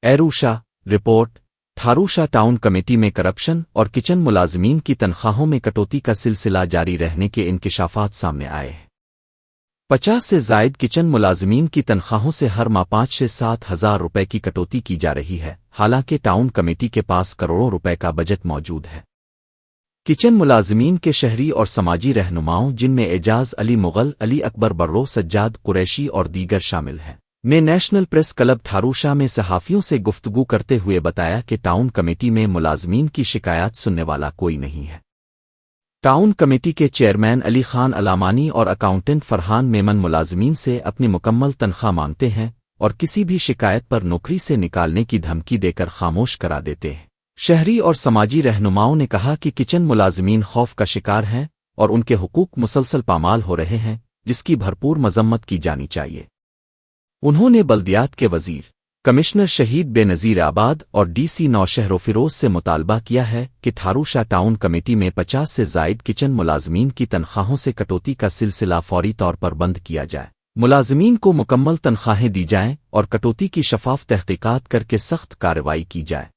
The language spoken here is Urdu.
ایروشا رپورٹ ٹھاروشا ٹاؤن کمیٹی میں کرپشن اور کچن ملازمین کی تنخواہوں میں کٹوتی کا سلسلہ جاری رہنے کے انکشافات سامنے آئے ہیں۔ 50 سے زائد کچن ملازمین کی تنخواہوں سے ہر ماہ 5 سے 7 ہزار روپے کی کٹوتی کی جا رہی ہے، حالانکہ ٹاؤن کمیٹی کے پاس کروڑوں روپے کا بجٹ موجود ہے۔ کچن ملازمین کے شہری اور سماجی رہنماؤں، جن میں اعجاز علی مغل، علی اکبر برو، سجاد قریشی اور دیگر شامل ہیں، نے نیشنل پریس کلب ٹھاروشا میں صحافیوں سے گفتگو کرتے ہوئے بتایا کہ ٹاؤن کمیٹی میں ملازمین کی شکایات سننے والا کوئی نہیں ہے۔ ٹاؤن کمیٹی کے چیئرمین علی خان علامانی اور اکاؤنٹنٹ فرحان میمن ملازمین سے اپنی مکمل تنخواہ مانگتے ہیں اور کسی بھی شکایت پر نوکری سے نکالنے کی دھمکی دے کر خاموش کرا دیتے ہیں۔ شہری اور سماجی رہنماؤں نے کہا کہ کچن ملازمین خوف کا شکار ہیں اور ان کے حقوق مسلسل پامال ہو رہے ہیں، جس کی بھرپور مذمت کی جانی چاہیے۔ انہوں نے بلدیات کے وزیر، کمشنر شہید بے نظیر آباد اور ڈی سی نوشہر و فیروز سے مطالبہ کیا ہے کہ ٹھاروشا ٹاؤن کمیٹی میں 50 سے زائد کچن ملازمین کی تنخواہوں سے کٹوتی کا سلسلہ فوری طور پر بند کیا جائے، ملازمین کو مکمل تنخواہیں دی جائیں اور کٹوتی کی شفاف تحقیقات کر کے سخت کارروائی کی جائے۔